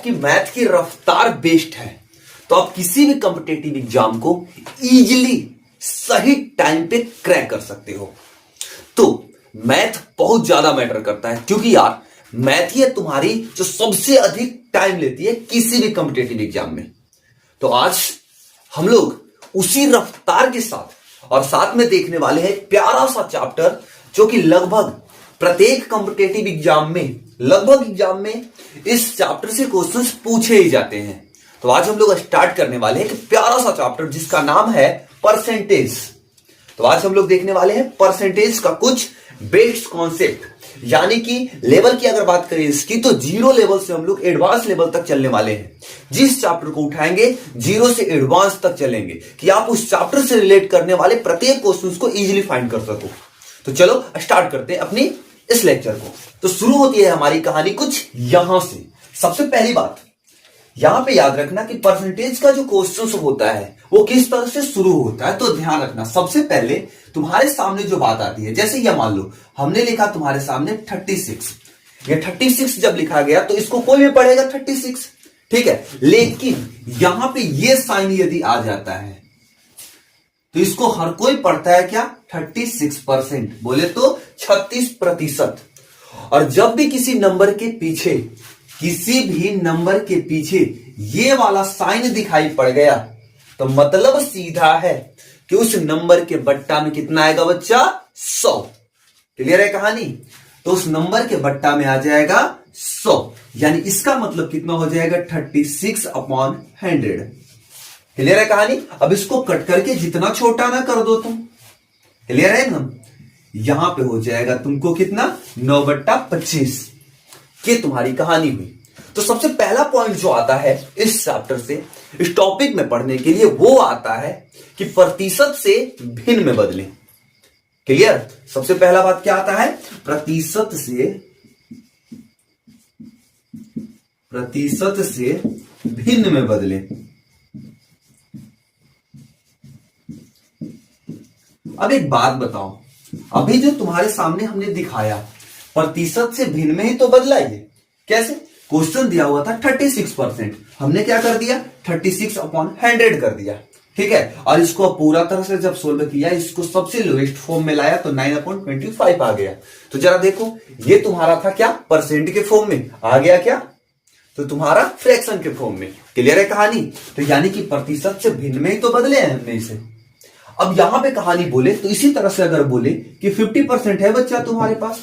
आपकी मैथ की रफ्तार बेस्ड है तो आप किसी भी कॉम्पिटेटिव एग्जाम को इजीली सही टाइम पे क्रैक कर सकते हो। तो मैथ बहुत ज्यादा मैटर करता है क्योंकि यार मैथ ही है तुम्हारी जो सबसे अधिक टाइम लेती है किसी भी कॉम्पिटेटिव एग्जाम में। तो आज हम लोग उसी रफ्तार के साथ और साथ में देखने वाले हैं प्यारा सा चैप्टर जो कि लगभग प्रत्येक कॉम्पिटेटिव एग्जाम में इस चैप्टर से क्वेश्चंस पूछे ही जाते हैं। तो आज हम लोग स्टार्ट करने वाले हैं एक प्यारा सा चैप्टर जिसका नाम है परसेंटेज। तो आज हम लोग देखने वाले हैं परसेंटेज का कुछ बेस्ड कॉन्सेप्ट, यानी कि लेवल की अगर बात करें इसकी तो जीरो लेवल से हम लोग एडवांस लेवल तक चलने वाले हैं। जिस चैप्टर को उठाएंगे जीरो से एडवांस तक चलेंगे कि आप उस चैप्टर से रिलेट करने वाले प्रत्येक क्वेश्चंस को इजीली फाइंड कर सको। तो चलो स्टार्ट करते हैं अपनी इस लेक्चर को। तो शुरू होती है हमारी कहानी कुछ यहां से। सबसे पहली बात यहां पे याद रखना कि परसेंटेज का जो क्वेश्चन होता है वो किस तरह से शुरू होता है। तो ध्यान रखना, सबसे पहले तुम्हारे सामने जो बात आती है, जैसे ये मान लो हमने लिखा तुम्हारे सामने 36, ये 36 जब लिखा गया तो इसको कोई भी पढ़ेगा 36, ठीक है। लेकिन यहां पे ये साइन यदि आ जाता है तो इसको हर कोई पढ़ता है क्या, 36%, बोले तो 36%। और जब भी किसी भी नंबर के पीछे ये वाला साइन दिखाई पड़ गया तो मतलब सीधा है कि उस नंबर के बट्टा में कितना आएगा बच्चा, 100। क्लियर है कहानी। तो उस नंबर के बट्टा में आ जाएगा 100, यानी इसका मतलब कितना हो जाएगा 36/100। क्लियर है कहानी। अब इसको कट करके जितना छोटा ना कर दो तुम, क्लियर है ना, यहां पे हो जाएगा तुमको कितना, 9/25। ये तुम्हारी कहानी हुई। तो सबसे पहला पॉइंट जो आता है इस चैप्टर से, इस टॉपिक में पढ़ने के लिए, वो आता है कि प्रतिशत से भिन्न में बदलें। क्लियर। सबसे पहला बात क्या आता है, प्रतिशत से भिन्न में बदलें। अब एक बात बताओ, अभी जो तुम्हारे सामने हमने दिखाया प्रतिशत से भिन्न में ही तो बदला ये। कैसे, क्वेश्चन दिया हुआ था 36%, हमने क्या कर दिया 36/100 कर दिया, ठीक है। और इसको पूरा तरह से जब सोल्व किया, इसको सबसे लोएस्ट फॉर्म में लाया तो 9/25 आ गया। तो जरा देखो, ये तुम्हारा था क्या, परसेंट के फॉर्म में आ गया क्या, तो तुम्हारा फ्रैक्शन के फॉर्म में। क्लियर है कहानी। तो यानी कि प्रतिशत से भिन्न में ही तो बदले हैं हमने इसे। अब यहां पे कहानी बोले तो इसी तरह से अगर बोले कि 50% है बच्चा तुम्हारे पास,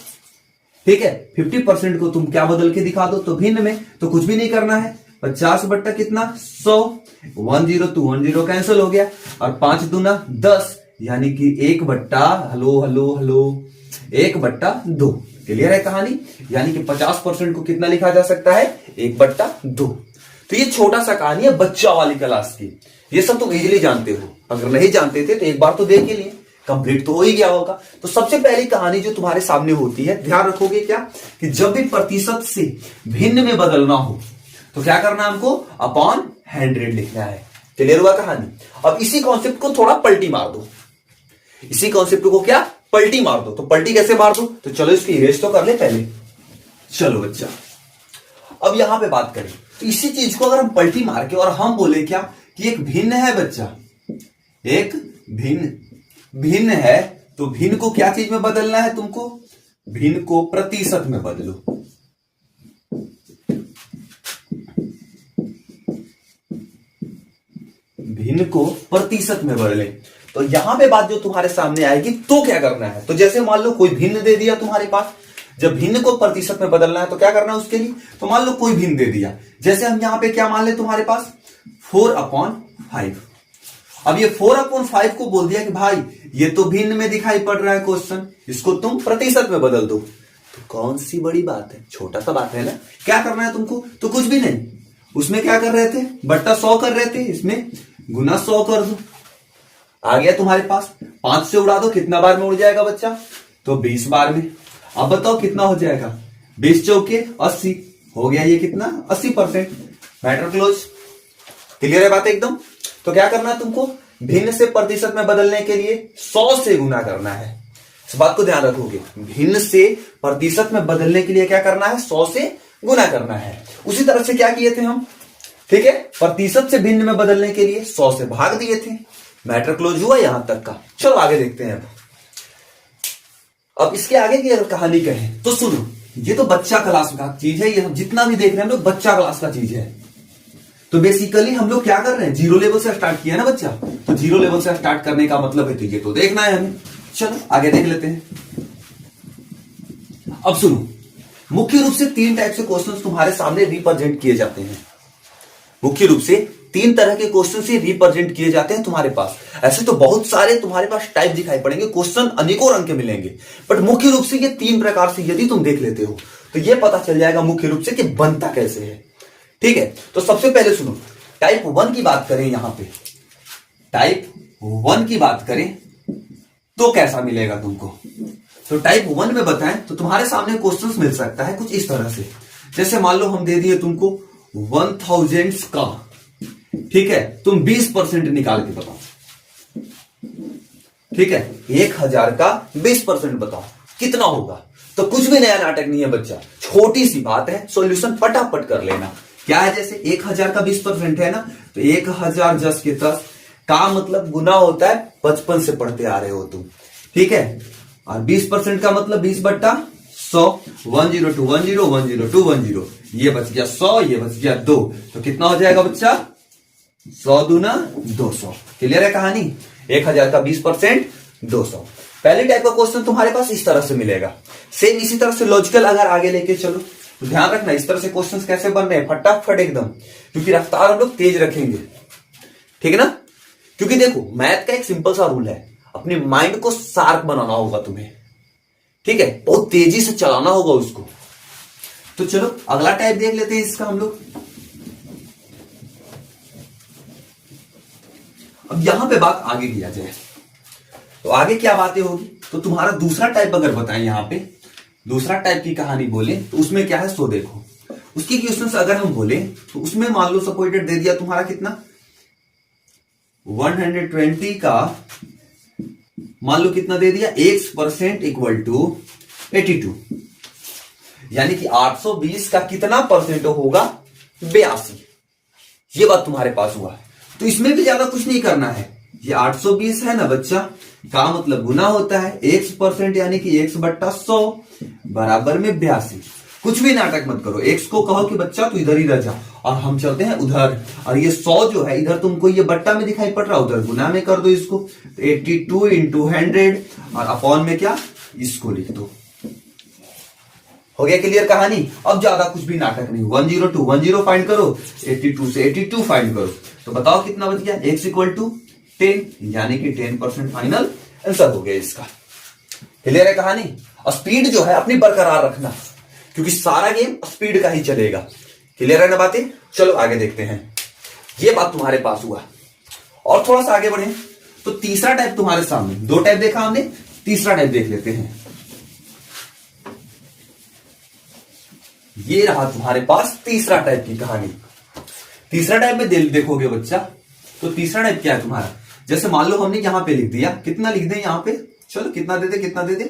ठीक है, 50% को तुम क्या बदल के दिखा दो, तो भिन्न में, तो कुछ भी नहीं करना है, 50 बट्टा कितना 100, 10 तो 10 कैंसिल हो गया, और 5 दूना 10, यानी कि 1/2। क्लियर है कहानी। यानी कि 50% को कितना लिखा जा सकता है, 1/2। तो ये छोटा सा कहानी है बच्चा वाली क्लास की, ये सब तुम इजीली जानते हो। अगर नहीं जानते थे तो एक बार तो देख ही लिए, कंप्लीट तो हो ही गया होगा। तो सबसे पहली कहानी जो तुम्हारे सामने होती है, ध्यान रखोगे क्या, कि जब भी प्रतिशत से भिन्न में बदलना हो तो क्या करना है, हमको अपॉन 100 लिखना है। क्लियर हुआ कहानी। अब इसी कॉन्सेप्ट को थोड़ा पलटी मार दो, इसी कॉन्सेप्ट को क्या पलटी मार दो। तो पलटी कैसे मार दो, तो चलो इसकी इरेज तो कर ले पहले। चलो बच्चा, अब यहां पे बात करें तो इसी चीज को अगर हम पलटी मार के और हम बोले क्या कि एक भिन्न है बच्चा, एक भिन्न है, तो भिन्न को क्या चीज में बदलना है तुमको, भिन्न को प्रतिशत में बदलो। भिन्न को प्रतिशत में बदले। तो यहां पे बात जो तुम्हारे सामने आएगी तो क्या करना है, तो जैसे मान लो कोई भिन्न दे दिया तुम्हारे पास, जब भिन्न को प्रतिशत में बदलना है तो क्या करना है उसके लिए, तो मान लो कोई भिन्न दे दिया, जैसे हम यहां पे क्या मान ले तुम्हारे पास 4/5। अब ये 4/5 को बोल दिया कि भाई ये तो भिन्न में दिखाई पड़ रहा है क्वेश्चन, इसको तुम प्रतिशत में बदल दो। तो कौन सी बड़ी बात है, छोटा सा बात है ना। क्या करना है तुमको, तो कुछ भी नहीं, उसमें क्या कर रहे थे, बट्टा 100 कर रहे थे, इसमें गुना 100 कर दो, आ गया तुम्हारे पास। 5 से उड़ा दो, कितना बार में उड़ जाएगा बच्चा, तो 20 बार में। अब बताओ कितना हो जाएगा, 20 चौके 80 हो गया, ये कितना 80%। Matter close. क्लियर है बात एकदम। तो क्या करना है तुमको, भिन्न से प्रतिशत में बदलने के लिए 100 से गुना करना है। इस बात को ध्यान रखोगे, भिन्न से प्रतिशत में बदलने के लिए क्या करना है, 100 से गुना करना है। उसी तरह से क्या किए थे हम, ठीक है, प्रतिशत से भिन्न में बदलने के लिए 100 से भाग दिए थे। मैटर क्लोज हुआ यहां तक का। चलो आगे देखते हैं। अब इसके आगे की अगर कहानी कहें तो सुनो, ये तो बच्चा क्लास का चीज है, ये हम जितना भी देख रहे हैं हम लोग बच्चा क्लास का चीज है। तो बेसिकली हम लोग क्या कर रहे हैं, जीरो लेवल से स्टार्ट किया ना बच्चा, तो जीरो लेवल से स्टार्ट करने का मतलब है तो ये तो देखना है हमें। चलो आगे देख लेते हैं। अब सुनो, मुख्य रूप से 3 टाइप से क्वेश्चंस तुम्हारे सामने रिप्रेजेंट किए जाते हैं। मुख्य रूप से 3 तरह के क्वेश्चन से रिप्रेजेंट किए जाते हैं तुम्हारे पास। ऐसे तो बहुत सारे तुम्हारे पास टाइप दिखाई पड़ेंगे, क्वेश्चन अनेकों रंग के मिलेंगे, बट मुख्य रूप से ये 3 प्रकार से यदि तुम देख लेते हो तो ये पता चल जाएगा मुख्य रूप से कि बनता कैसे है। ठीक है, तो सबसे पहले सुनो, टाइप 1 की बात करें, यहां पे टाइप 1 की बात करें तो कैसा मिलेगा तुमको। तो टाइप 1 में बताएं तो तुम्हारे सामने क्वेश्चंस मिल सकता है कुछ इस तरह से। जैसे मान लो हम दे दिए तुमको 1000 का, ठीक है, तुम 20% निकाल के बताओ। ठीक है, 1000 का 20% बताओ कितना होगा। तो कुछ भी नया नाटक नहीं है बच्चा, छोटी सी बात है, सॉल्यूशन फटाफट कर लेना। क्या है, जैसे 1000 का 20% है ना, तो 1000 10 के 10 का मतलब गुना होता है, बचपन से पढ़ते आ रहे हो तुम। ठीक है, और 20% का मतलब 20/100, 10 to 10 10 to 10, ये बच गया 100, ये बच गया 2, तो कितना हो जाएगा बच्चा, 100 दूना 200। क्लियर है कहानी, 1000 का 20% 200। पहले टाइप का क्वेश्चन तुम्हारे पास इस तरह से मिलेगा। सेम इसी तरह से लॉजिकल अगर आगे लेके चलो तो ध्यान रखना इस तरह से क्वेश्चंस कैसे बन रहे हैं, फटाफट एकदम, क्योंकि रफ्तार हम लोग तेज रखेंगे। ठीक है ना, क्योंकि देखो मैथ का एक सिंपल सा रूल है, अपने माइंड को शार्प बनाना होगा तुम्हें। ठीक है, बहुत तेजी से चलाना होगा उसको। तो चलो अगला टाइप देख लेते हैं इसका हम लोग। अब यहां पे बात आगे किया जाए तो आगे क्या बातें होगी, तो तुम्हारा दूसरा टाइप अगर बताएं, यहां पे दूसरा टाइप की कहानी बोले तो उसमें क्या है, सो देखो उसकी क्वेश्चन अगर हम बोले तो उसमें मान लो सपोर्टेड दे दिया तुम्हारा कितना, 120 का मान लो कितना दे दिया, x% इक्वल टू 82, यानी कि 820 का कितना परसेंट होगा, 82। ये बात तुम्हारे पास हुआ। तो इसमें भी ज्यादा कुछ नहीं करना है, ये 820 है ना बच्चा, का मतलब गुना होता है x% यानी कि x/100 बराबर में 82। कुछ भी नाटक मत करो, x को कहो कि बच्चा तू इधर ही रह जा और हम चलते हैं उधर, और ये 100 जो है इधर तुमको ये बट्टा में दिखाई पड़ रहा है, उधर गुना में कर दो इसको, तो 82 इंटू 100 और अपॉन में क्या, इसको लिख दो। हो गया क्लियर कहानी। अब ज्यादा कुछ भी नाटक नहीं, 10 to 10 फाइंड करो, 82 से 82 फाइंड करो, तो बताओ कितना बच गया, x इक्वल टू 10, यानी कि 10% फाइनल आंसर हो गया इसका। क्लियर है कहानी। और स्पीड जो है अपनी बरकरार रखना, क्योंकि सारा गेम स्पीड का ही चलेगा। क्लियर है ना बातें। चलो आगे देखते हैं, ये बात तुम्हारे पास हुआ। और थोड़ा सा आगे बढ़े तो तीसरा टाइप तुम्हारे सामने, 2 टाइप देखा हमने, तीसरा टाइप देख लेते हैं। ये रहा तुम्हारे पास तीसरा टाइप की कहानी। तीसरा टाइप में देखोगे बच्चा, तो तीसरा टाइप क्या है तुम्हारा, जैसे मान लो हमने यहां पे लिख दिया, कितना लिख दें यहां पे, चलो कितना दे दे, कितना दे दे,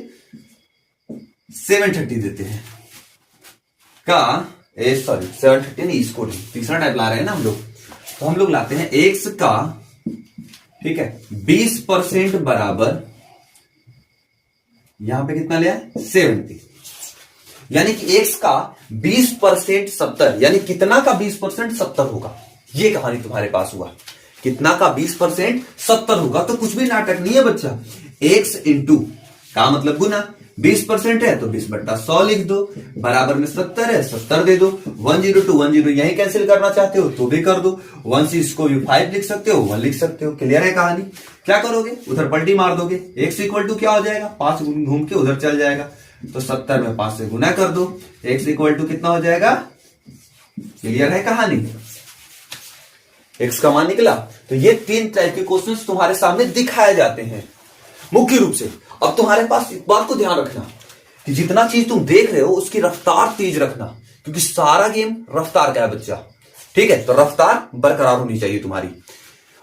730 देते हैं का, सॉरी 730 नहीं, इसको नहीं, तीसरा टाइप ला रहे हैं ना हम लोग, तो हम लोग लाते हैं x का, ठीक है, 20% बराबर, यहां पे कितना लिया है 70, यानी कि x का 20% 70, यानी कितना का 20% 70 होगा। ये कहानी तुम्हारे पास हुआ, कितना का 20% 70 होगा। तो कुछ भी नाटक नहीं है बच्चा, x इंटू का मतलब गुना, 20% है तो 20/100 लिख दो, बराबर में 70 है 70 दे दो, 10 to 10 यही कैंसिल करना चाहते हो तो भी कर दो, 1 से इसको भी 5 लिख सकते हो, 1 लिख सकते हो। क्लियर है कहानी। क्या करोगे, उधर पलटी मार दोगे, x इक्वल टू क्या हो जाएगा, 5 घूम के उधर चल जाएगा, तो 70 में 5 से गुना कर दो, x इक्वल टू कितना हो जाएगा। क्लियर है कहानी, x का मान निकला। तो ये 3 टाइप के क्वेश्चंस तुम्हारे सामने दिखाए जाते हैं मुख्य रूप से। अब तुम्हारे पास इस बात को ध्यान रखना कि जितना चीज तुम देख रहे हो उसकी रफ्तार तेज रखना, क्योंकि सारा गेम रफ्तार का है बच्चा। ठीक है, तो रफ्तार बरकरार होनी चाहिए तुम्हारी।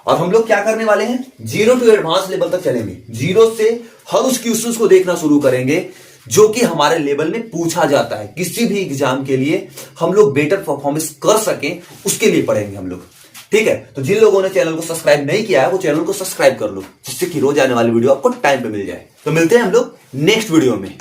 और हम लोग क्या करने वाले हैं, 0 to एडवांस लेवल तक चलेंगे, 0 से हर उस क्वेश्चंस को देखना शुरू करेंगे जो कि हमारे लेवल में पूछा जाता है। किसी भी एग्जाम के लिए हम लोग बेटर परफॉर्मेंस कर सकें उसके लिए पढ़ेंगे हम लोग, ठीक है। तो जिन लोगों ने चैनल को सब्सक्राइब नहीं किया है वो चैनल को सब्सक्राइब कर लो, जिससे कि रोज आने वाली वीडियो आपको टाइम पे मिल जाए। तो मिलते हैं हम लोग नेक्स्ट वीडियो में।